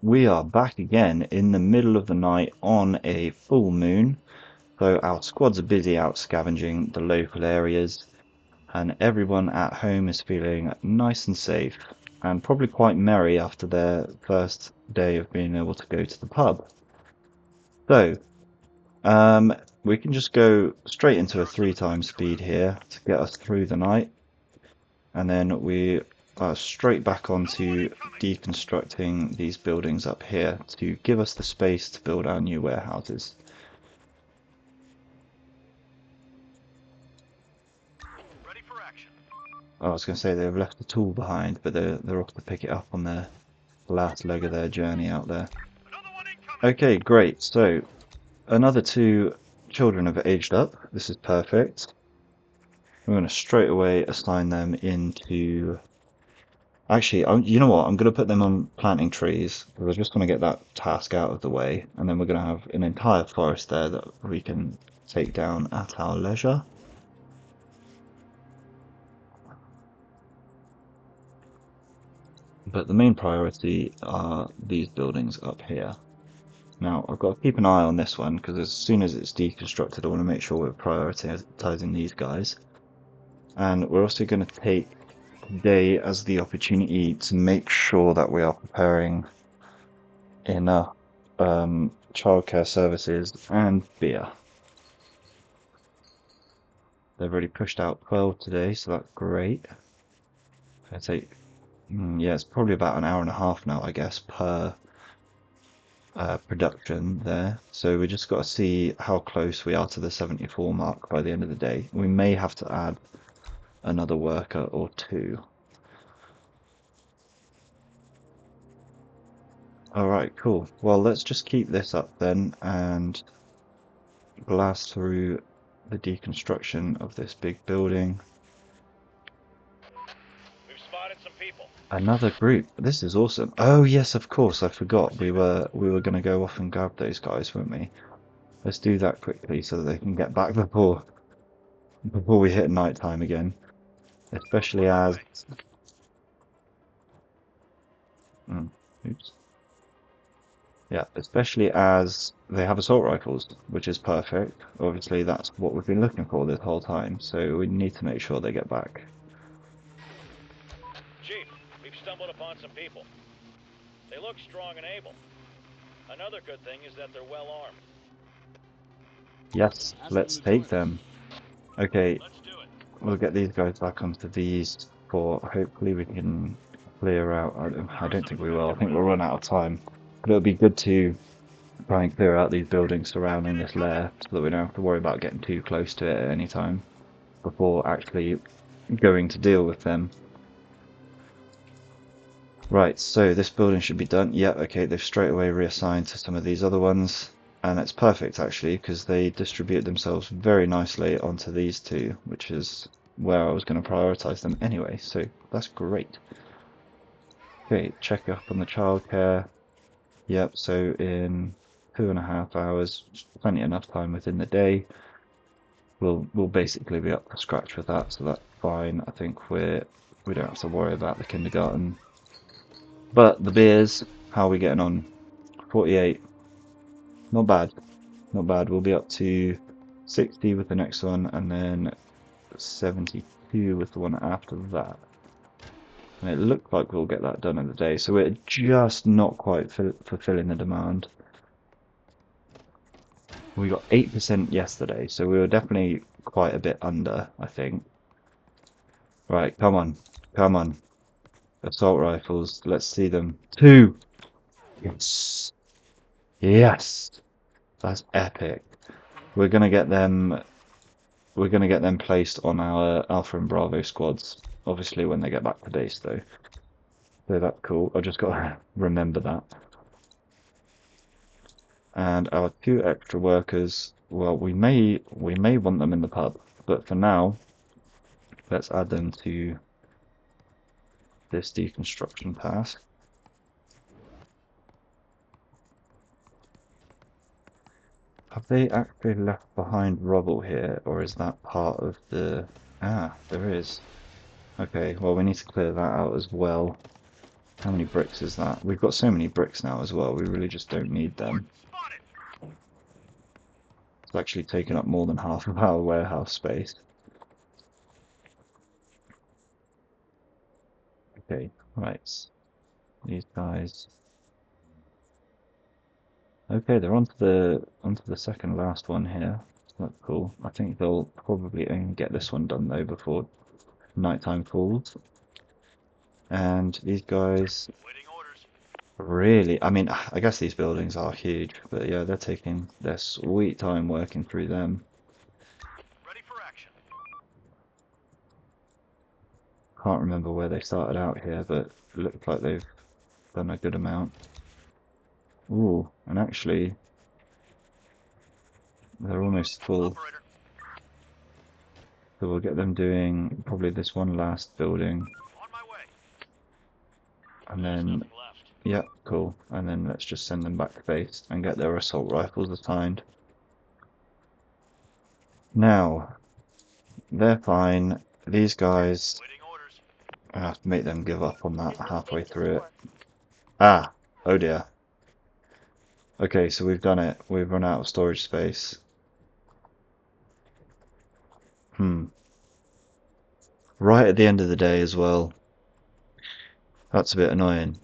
we are back again in the middle of the night on a full moon. So our squads are busy out scavenging the local areas, and everyone at home is feeling nice and safe, and probably quite merry after their first day of being able to go to the pub. So, we can just go straight into a 3 times speed here to get us through the night, and then we are straight back onto deconstructing these buildings up here to give us the space to build our new warehouses. Ready for action. I was going to say they've left the tool behind, but they're off to pick it up on their last leg of their journey out there. Another one incoming. Okay, great. So another 2 children have aged up. This is perfect. We're going to straight away assign them into. Actually, you know what? I'm going to put them on planting trees. We're just going to get that task out of the way, and then we're going to have an entire forest there that we can take down at our leisure. But the main priority are these buildings up here. Now, I've got to keep an eye on this one, because as soon as it's deconstructed, I want to make sure we're prioritizing these guys. And we're also going to take today as the opportunity to make sure that we are preparing enough childcare services and beer. They've already pushed out 12 today, so that's great. I take, yeah, it's probably about an hour and a half now, I guess, per production there. So we just got to see how close we are to the 74 mark by the end of the day. We may have to add another worker or 2. Alright, cool. Well, let's just keep this up then and blast through the deconstruction of this big building. We've spotted some people. Another group. This is awesome. Oh yes, of course, I forgot. We were gonna go off and grab those guys, weren't we? Let's do that quickly so that they can get back before we hit night time again. Especially On my as way. oops. Yeah, especially as they have assault rifles, which is perfect. Obviously, that's what we've been looking for this whole time, so we need to make sure they get back. Chief, we've stumbled upon some people. They look strong and able. Another good thing is that they're well armed. Yes, let's take them. Okay, Let's do it. we'll get these guys back onto these for hopefully we can clear out. I don't think we will. I think we'll run out of time. But it'll be good to try and clear out these buildings surrounding this lair so that we don't have to worry about getting too close to it at any time before actually going to deal with them. Right, so this building should be done. Yeah, okay, they've straight away reassigned to some of these other ones. And it's perfect, actually, because they distribute themselves very nicely onto these 2, which is where I was going to prioritize them anyway, so that's great. Okay, check up on the childcare. Yep, so in 2.5 hours, plenty enough time within the day. We'll basically be up to scratch with that, so that's fine. I think we don't have to worry about the kindergarten. But the beers, how are we getting on? 48. Not bad. Not bad. We'll be up to 60 with the next one, and then 72 with the one after that. And it looks like we'll get that done in the day, so we're just not quite fulfilling the demand. We got 8% yesterday, so we were definitely quite a bit under, I think. Right, come on. Come on. Assault rifles, let's see them. 2! Yes! Yes! That's epic. We're gonna get them placed on our Alpha and Bravo squads, obviously when they get back to base though. So that's cool. I've just got to remember that. And our 2 extra workers, well, we may want them in the pub, but for now, let's add them to this deconstruction task. Have they actually left behind rubble here, or is that part of the... Ah, there is. Okay, well we need to clear that out as well. How many bricks is that? We've got so many bricks now as well, we really just don't need them. It's actually taken up more than half of our warehouse space. Okay, right. These guys. Okay, they're onto the second last one here. That's cool. I think they'll probably only get this one done though before nighttime falls. And these guys really, I mean, I guess these buildings are huge, but yeah, they're taking their sweet time working through them. Ready for action. Can't remember where they started out here, but it looks like they've done a good amount. Ooh, and actually, they're almost full. Operator. So we'll get them doing probably this one last building, On my way. and There's then, nothing left. yeah, cool. And then let's just send them back to base and get their assault rifles assigned. Now, they're fine. These guys, Waiting orders. I have to make them give up on that There's no halfway space to through it. store. Ah, oh dear. Okay, so we've done it. We've run out of storage space. Right at the end of the day as well. That's a bit annoying.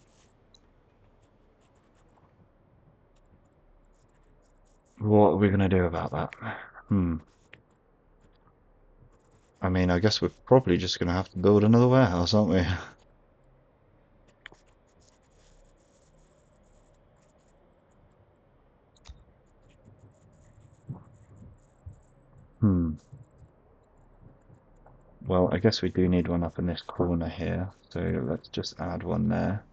What are we going to do about that? I mean, I guess we're probably just going to have to build another warehouse, aren't we? Hmm. Well, I guess we do need one up in this corner here, so let's just add one there.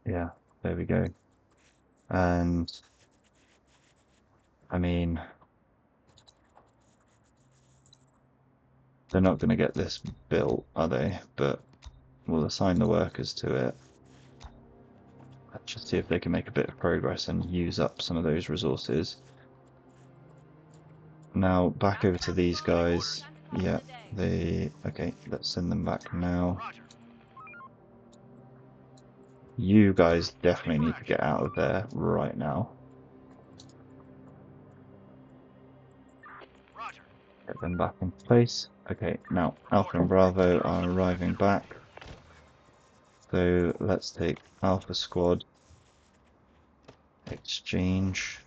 Yeah, there we go. And, I mean, they're not going to get this built, are they? But we'll assign the workers to it. Let's just see if they can make a bit of progress and use up some of those resources. Now, back over to these guys. Yeah, okay, let's send them back now. Roger. You guys definitely need to get out of there right now. Roger. Get them back in place. Okay, now Alpha and Bravo are arriving back. So let's take Alpha Squad. Exchange.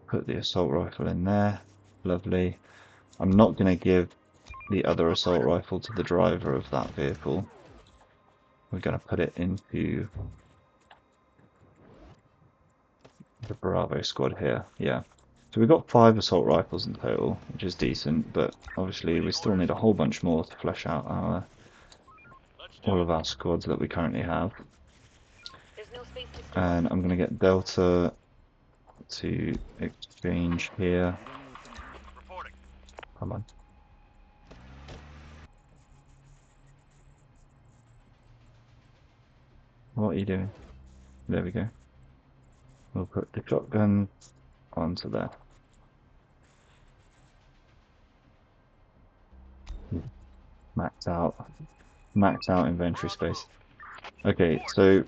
Put the assault rifle in there. Lovely. I'm not going to give the other assault rifle to the driver of that vehicle. We're going to put it into the Bravo squad here. Yeah. So we've got 5 assault rifles in total, which is decent, but obviously we still need a whole bunch more to flesh out all of our squads that we currently have. There's no space to store. And I'm going to get Delta to exchange here. Reporting. Come on. What are you doing? There we go. We'll put the shotgun onto there. Max out inventory space. Okay, so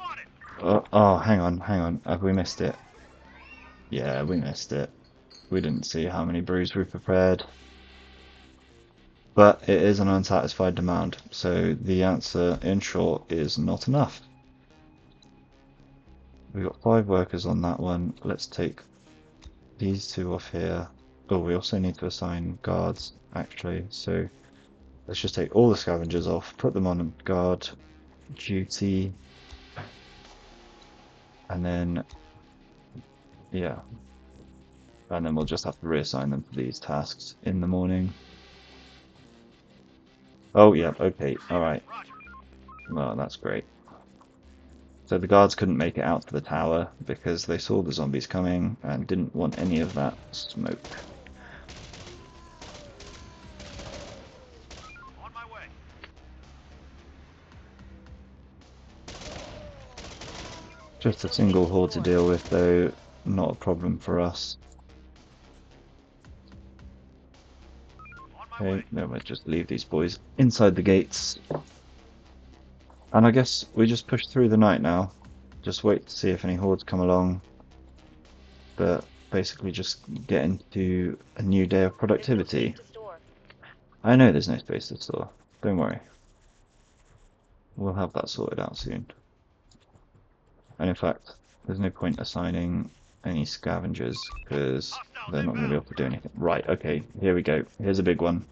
oh, hang on. Have we missed it? Yeah, we missed it. We didn't see how many brews we prepared. But it is an unsatisfied demand, so the answer, in short, is not enough. We've got 5 workers on that one. Let's take these 2 off here. Oh, we also need to assign guards, actually, so let's just take all the scavengers off, put them on guard duty, and then, yeah, and then we'll just have to reassign them to these tasks in the morning. Oh, yeah, okay, alright. Well, that's great. So the guards couldn't make it out to the tower because they saw the zombies coming and didn't want any of that smoke. On my way. Just a single horde to deal with though. not a problem for us. Okay, then we'll just leave these boys inside the gates. And I guess we just push through the night now. Just wait to see if any hordes come along. But basically just get into a new day of There's no productivity. space to store. I know there's no space to store. Don't worry. We'll have that sorted out soon. And in fact, there's no point assigning any scavengers because they're not going to be able to do anything. Right, okay, here we go. Here's a big one.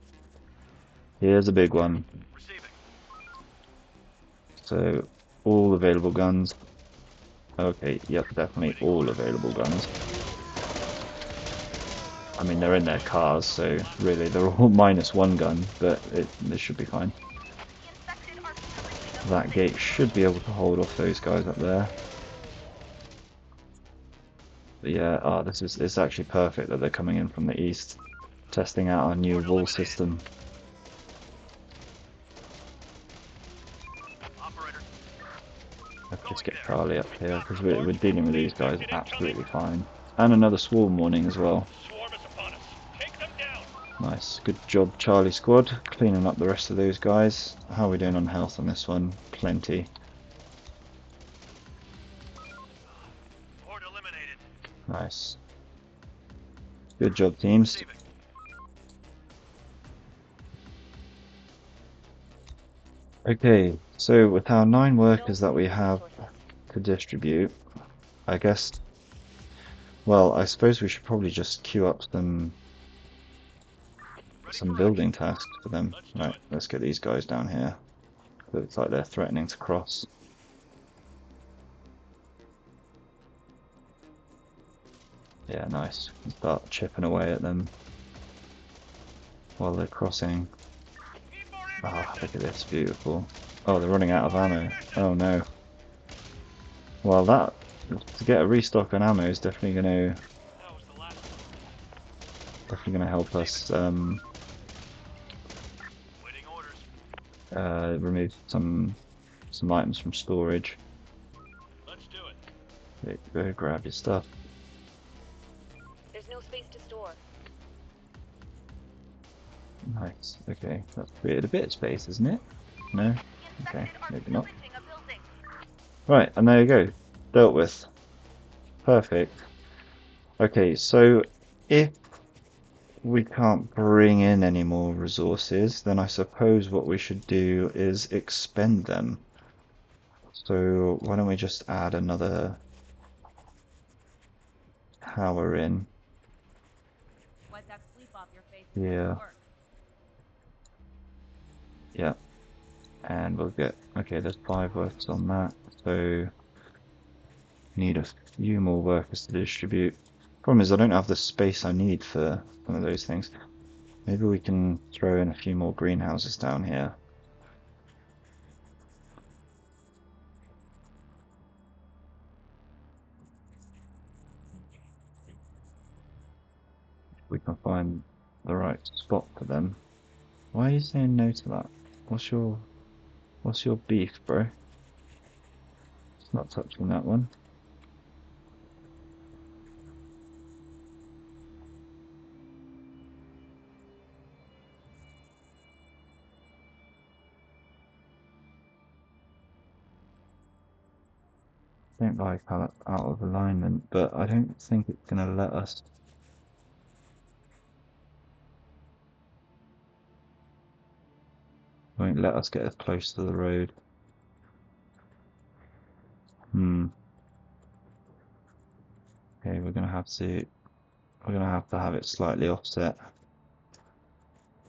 Here's a big one. So, all available guns. Okay, yep, definitely all available guns. I mean, they're in their cars, so really they're all -1 gun, but this should be fine. That gate should be able to hold off those guys up there. But yeah, it's actually perfect that they're coming in from the east, testing out our new wall system. Let's just get Charlie up here, because we're dealing with these guys absolutely fine. And another swarm warning as well. Swarm is upon us. Take them down. Nice, good job Charlie squad, cleaning up the rest of those guys. How are we doing on health on this one? Plenty. Horde eliminated. Nice. Good job teams. Okay, so with our 9 workers that we have to distribute, I guess, well, I suppose we should probably just queue up some building tasks for them. Right, let's get these guys down here. Looks like they're threatening to cross. Yeah, nice. Start chipping away at them while they're crossing. Ah, look at this, beautiful. Oh, they're running out of ammo. Oh no. Well, to get a restock on ammo is definitely gonna help us remove some items from storage. Let's do it. Go grab your stuff. There's no space to store. Nice. Okay, that's created a bit of space, isn't it? No? Okay, maybe not. Right, and there you go. Dealt with. Perfect. Okay, so if we can't bring in any more resources, then I suppose what we should do is expend them. So why don't we just add another tower in? Wipe that sleep off your face. Yeah. Yeah. And we'll get, okay, there's 5 workers on that, so need a few more workers to distribute. Problem is I don't have the space I need for some of those things. Maybe we can throw in a few more greenhouses down here. If we can find the right spot for them. Why are you saying no to that? What's your beef, bro? It's not touching that one. Don't like how that's out of alignment, but I don't think it's gonna let us. Won't let us get as close to the road. Okay, we're gonna have to have it slightly offset.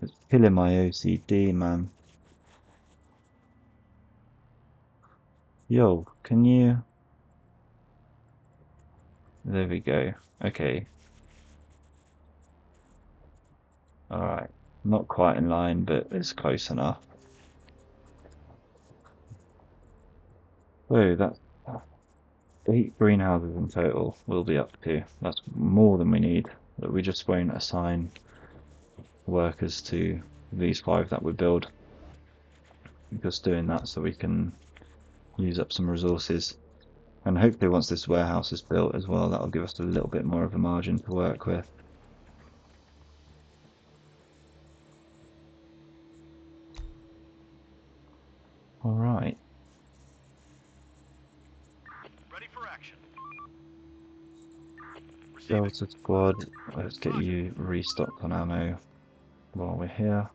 It's killing my OCD, man. Yo, can you? There we go. Okay. Alright. Not quite in line, but it's close enough. So that's 8 greenhouses in total we'll be up to. That's more than we need, but we just won't assign workers to these 5 that we build. We're just doing that so we can use up some resources. And hopefully once this warehouse is built as well, that'll give us a little bit more of a margin to work with. Alright. Ready for action. Delta Squad, let's get you restocked on ammo while we're here.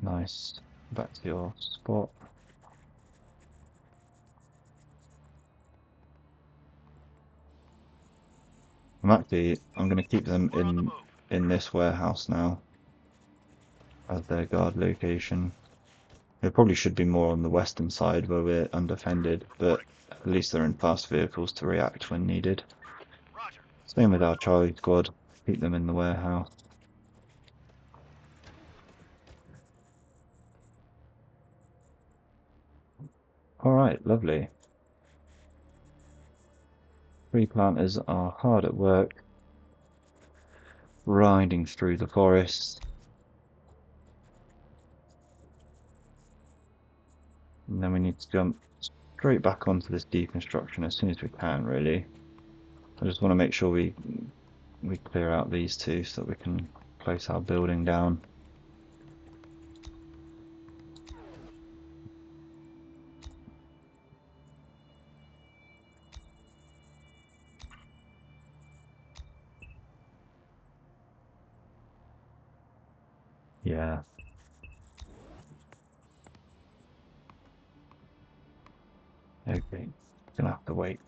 Nice. Back to your spot. I'm going to keep them in this warehouse now as their guard location. There probably should be more on the western side where we're undefended, but at least they're in fast vehicles to react when needed. Same with our Charlie squad, keep them in the warehouse. Alright, lovely. Tree planters are hard at work, riding through the forest. And then we need to jump straight back onto this deconstruction as soon as we can, really. I just want to make sure we clear out these two so that we can place our building down. Yeah. Okay, gonna have to wait.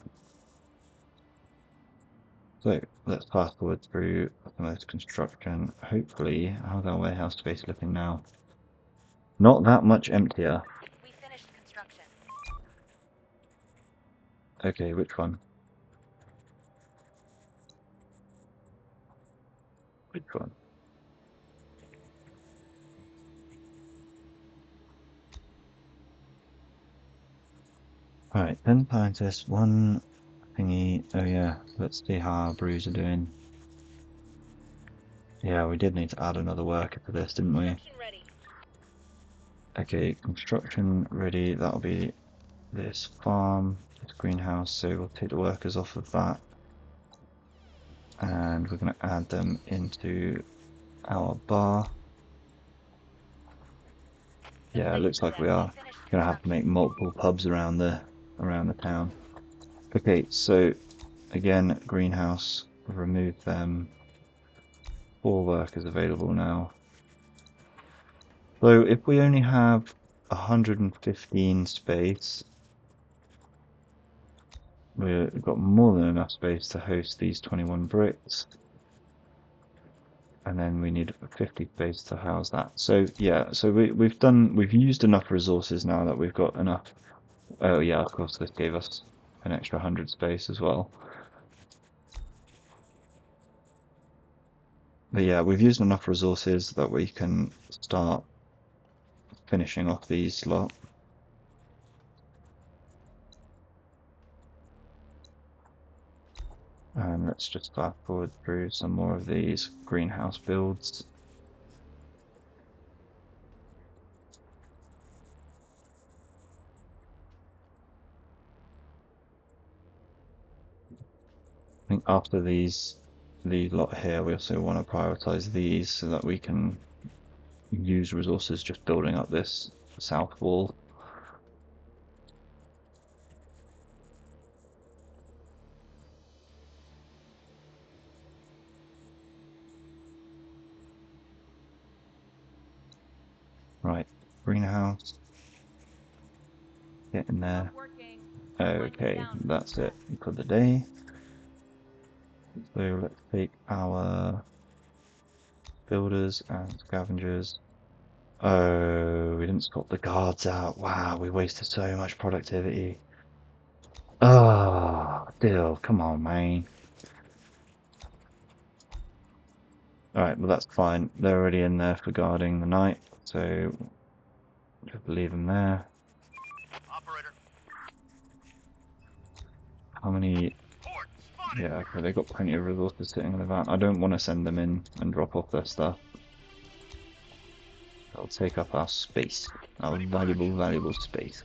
So let's fast forward through some of this construction. Hopefully, how's our warehouse space looking now? Not that much emptier. We finished construction. Okay, which one? Which one? Alright, 10 scientists, one thingy. Oh yeah, let's see how our brews are doing. Yeah, we did need to add another worker to this, didn't we? Construction ready. Okay, construction ready. That'll be this farm, this greenhouse. So we'll take the workers off of that. And we're going to add them into our bar. Yeah, it looks like we are going to have to make multiple pubs around the town. Okay, so again, greenhouse, remove them. 4 workers available now. So if we only have 115 space, we've got more than enough space to host these 21 bricks. And then we need 50 space to house that. So yeah, so we've used enough resources now that we've got enough. Oh yeah, of course this gave us an extra 100 space as well. But yeah, we've used enough resources that we can start finishing off these lot. And let's just fast forward through some more of these greenhouse builds. I think after these lot here, we also want to prioritize these so that we can use resources just building up this south wall. Right, greenhouse. Get in there. Okay, that's it for the day. So let's take our builders and scavengers. Oh, we didn't swap the guards out. Wow, we wasted so much productivity. Oh, still, come on, man. Alright, well that's fine. They're already in there for guarding the night, so just leave them there. Operator. How many? Yeah, okay, they've got plenty of resources sitting in the van. I don't want to send them in and drop off their stuff. That'll take up our space. Our valuable space.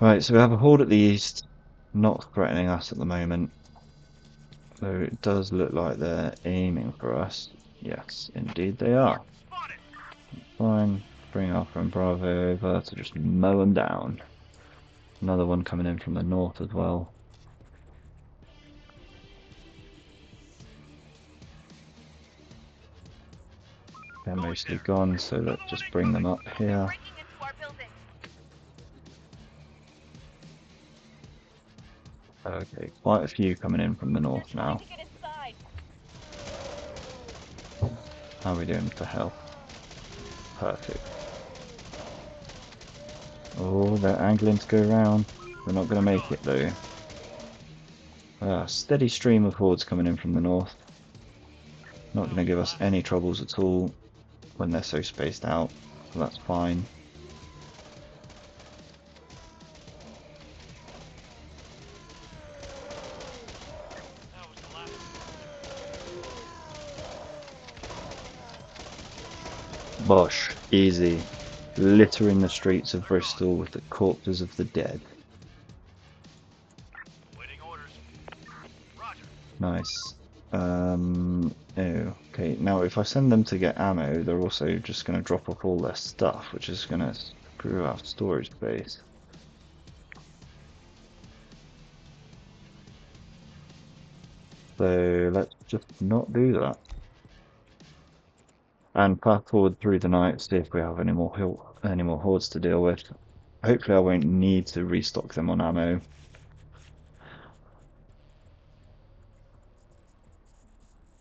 Right, so we have a horde at the east, not threatening us at the moment. So it does look like they're aiming for us. Yes, indeed they are. Fine, bring Alpha and Bravo over to just mow them down. Another one coming in from the north as well. They're mostly gone, so let's just bring them up here. Breaking into our building. Okay, quite a few coming in from the They're north trying now. to get inside. How are we doing for health? Perfect. Oh, they're angling to go round. They're not going to make it though. Steady stream of hordes coming in from the north. Not going to give us any troubles at all when they're so spaced out, so that's fine. Bosh, easy. Littering the streets of Bristol with the corpses of the dead. Waiting orders. Roger. Nice. Oh, okay. Now, if I send them to get ammo, they're also just going to drop off all their stuff, which is going to screw our storage space. So let's just not do that. And fast forward through the night, see if we have any more hordes to deal with. Hopefully, I won't need to restock them on ammo.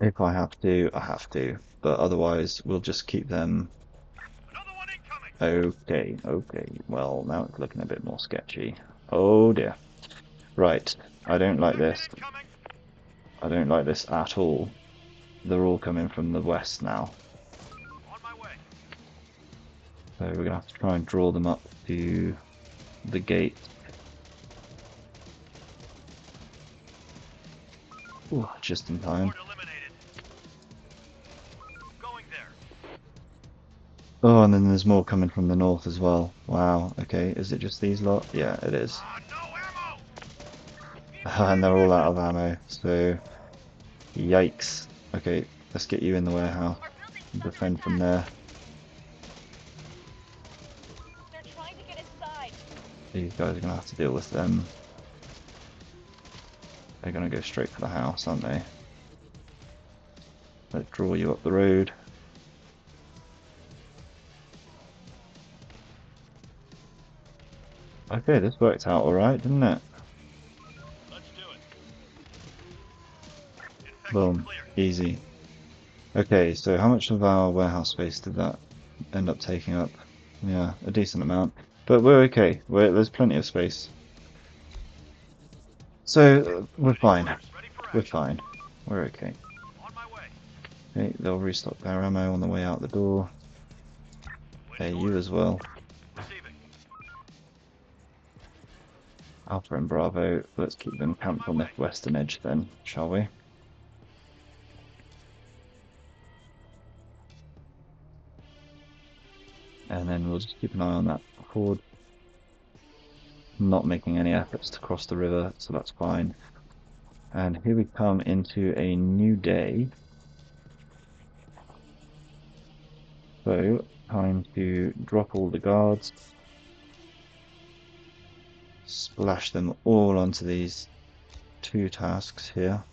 If I have to, I have to. But otherwise, we'll just keep them. Another one incoming. Okay, okay. Well, now it's looking a bit more sketchy. Oh dear. Right. I don't like this. Incoming. I don't like this at all. They're all coming from the west now. On my way. So we're going to have to try and draw them up to the gate. Ooh, just in time. Horde eliminated. Going there. Oh, and then there's more coming from the north as well. Wow, okay. Is it just these lot? Yeah, it is. No ammo. And they're all out of ammo, so yikes. Okay, let's get you in the warehouse. Our building's under Defend from attack. there. They're trying to get inside. These guys are going to have to deal with them. They're going to go straight for the house, aren't they? Let's draw you up the road. Okay, this worked out alright, didn't it? Let's do it. Infection Boom. clear. Easy. Okay, so how much of our warehouse space did that end up taking up? Yeah, a decent amount. But we're okay. There's plenty of space. So, we're fine. Ready for We're action. fine. We're okay. On my way. Okay, they'll restock their ammo on the way out the door. Hey, Waiting you orders. as well. Receiving. Alpha and Bravo. Let's keep them camped on the western edge then, shall we? And then we'll just keep an eye on that horde. Not making any efforts to cross the river, so that's fine. And here we come into a new day. So, time to drop all the guards. Splash them all onto these two tasks here.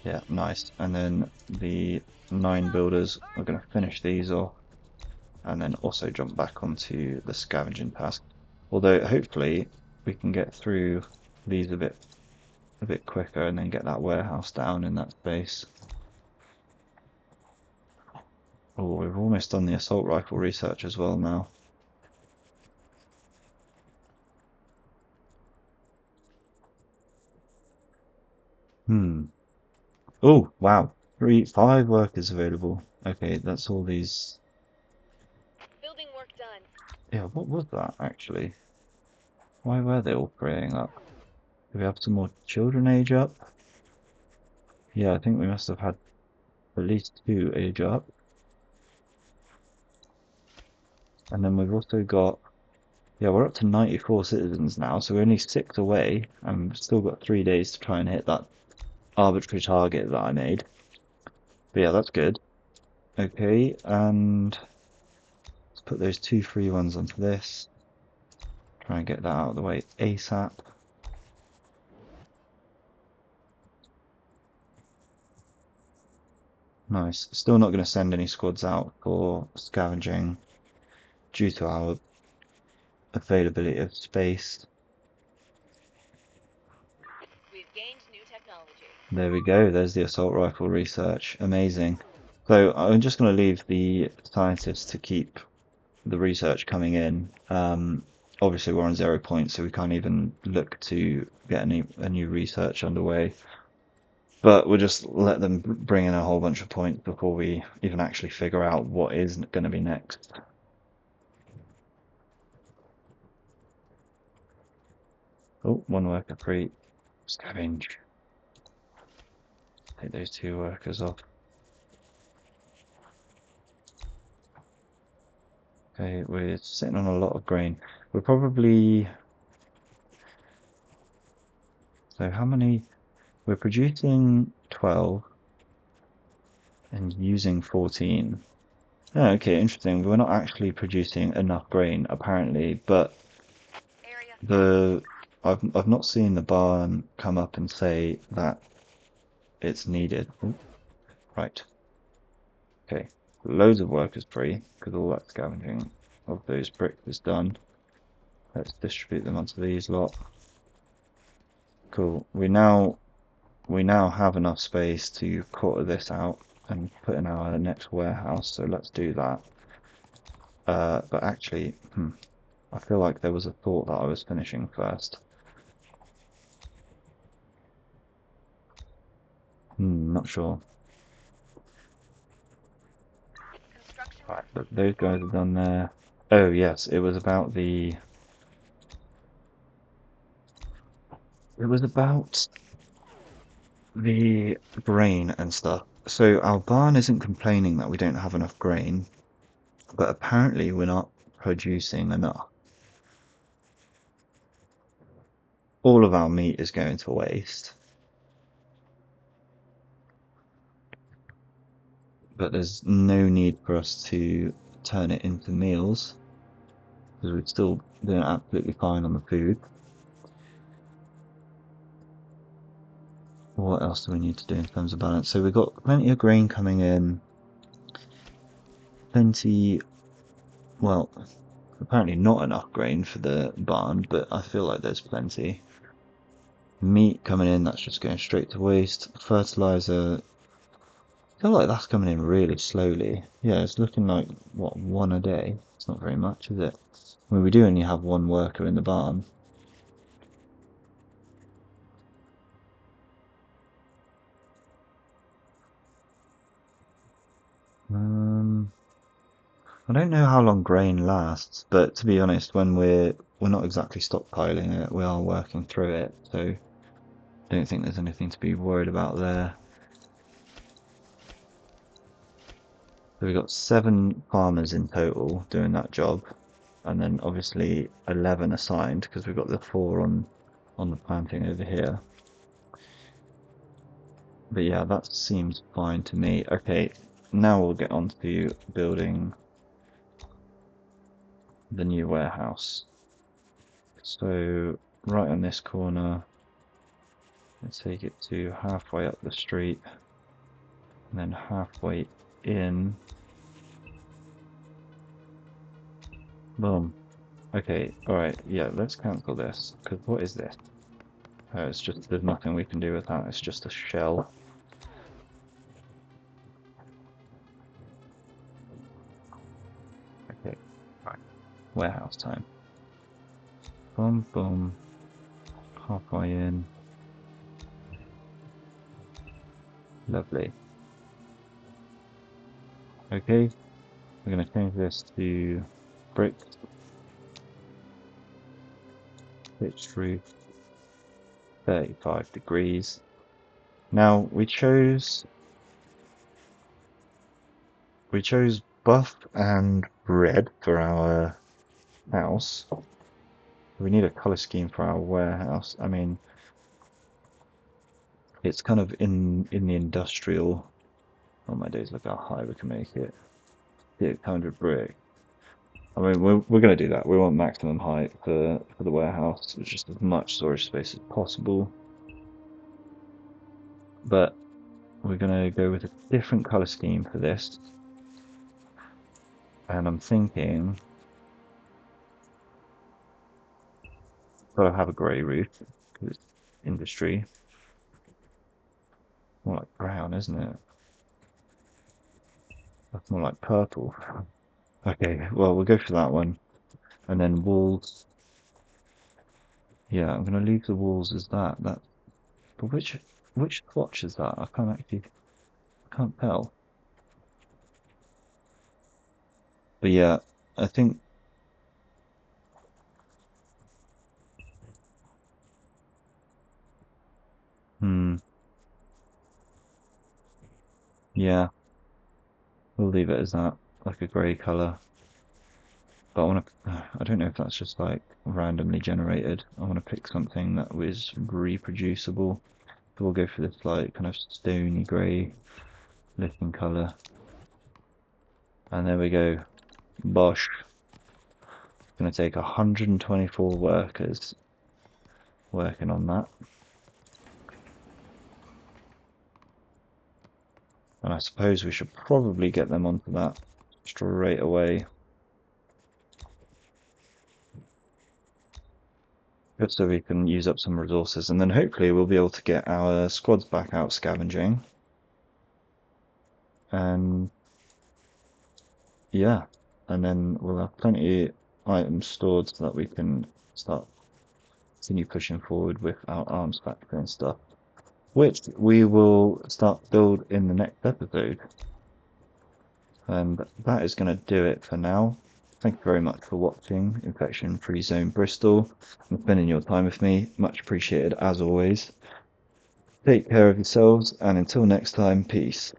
Yeah, nice. And then the 9 builders are going to finish these off. And then also jump back onto the scavenging task. Although hopefully we can get through these a bit quicker and then get that warehouse down in that space. Oh, we've almost done the assault rifle research as well now. Oh, wow. 5 workers available. Okay, that's all these. Building work done. Yeah, what was that actually? Why were they all praying up? Do we have some more children age up? Yeah, I think we must have had at least 2 age up. And then we've also got, yeah, we're up to 94 citizens now, so we're only 6 away, and we've still got 3 days to try and hit that arbitrary target that I made. But yeah, that's good. Okay, and let's put those 2 free ones onto this. Try and get that out of the way ASAP. Nice. Still not going to send any squads out for scavenging due to our availability of space. We've gained new technology. There we go. There's the assault rifle research. Amazing. So I'm just going to leave the scientists to keep the research coming in. Obviously, we're on 0 points, so we can't even look to get a new research underway. But we'll just let them bring in a whole bunch of points before we even actually figure out what is going to be next. Oh, 1 worker free. Scavenge. Take those 2 workers off. Okay, we're sitting on a lot of grain. We're probably... So how many... We're producing 12 and using 14. Oh, okay, interesting. We're not actually producing enough grain, apparently, but Area the... I've not seen the barn come up and say that it's needed. Ooh, right. Okay. Loads of workers free, because all that scavenging of those bricks is done. Let's distribute them onto these lot. Cool. We now have enough space to quarter this out and put in our next warehouse, so let's do that. But actually, I feel like there was a thought that I was finishing first. Not sure. construction. Right, but those guys are done there. Oh yes, it was about the... It was about the grain and stuff. So our barn isn't complaining that we don't have enough grain, but apparently we're not producing enough. All of our meat is going to waste. But there's no need for us to turn it into meals, because we're still doing absolutely fine on the food. What else do we need to do in terms of balance? So we've got plenty of grain coming in, plenty, well, apparently not enough grain for the barn, but I feel like there's plenty. Meat coming in, that's just going straight to waste. Fertilizer, I feel like that's coming in really slowly. Yeah, it's looking like, what, 1 a day? It's not very much, is it? I mean, we do only have 1 worker in the barn. I don't know how long grain lasts, but to be honest, when we're not exactly stockpiling it, we are working through it, so I don't think there's anything to be worried about there. So we've got 7 farmers in total doing that job, and then obviously 11 assigned because we've got the 4 on the planting over here. But yeah, that seems fine to me. Okay, now we'll get on to building the new warehouse. So right on this corner, let's take it to halfway up the street, and then halfway in. Boom. Okay, alright, yeah, let's cancel this, because what is this? Oh, it's just, there's nothing we can do with that, it's just a shell. Okay, right, warehouse time. Boom, boom, halfway in. Lovely. Okay, we're going to change this to bricks, pitched roof, 35 degrees. Now, we chose buff and red for our house. We need a color scheme for our warehouse. I mean, it's kind of in the industrial. Oh my days, look how high we can make it. 800 brick. I mean, we're going to do that. We want maximum height for the warehouse, with just as much storage space as possible. But we're going to go with a different color scheme for this. And I'm thinking, gotta have a grey roof because it's industry. More like brown, isn't it? That's more like purple. Okay, well, we'll go for that one. And then walls. Yeah, I'm gonna leave the walls as that. But which swatch is that? I can't tell. But yeah, I think yeah, we'll leave it as that, like a grey colour. But I don't know if that's just like randomly generated. I want to pick something that was reproducible. So we'll go for this like kind of stony grey looking colour. And there we go. Bosh. It's going to take 124 workers working on that. And I suppose we should probably get them onto that straight away. Just so we can use up some resources, and then hopefully we'll be able to get our squads back out scavenging. And yeah, and then we'll have plenty of items stored so that we can start continue pushing forward with our arms factory and stuff, which we will start build in the next episode. And that is going to do it for now. Thank you very much for watching Infection Free Zone Bristol and spending your time with me. Much appreciated as always. Take care of yourselves, and until next time, peace.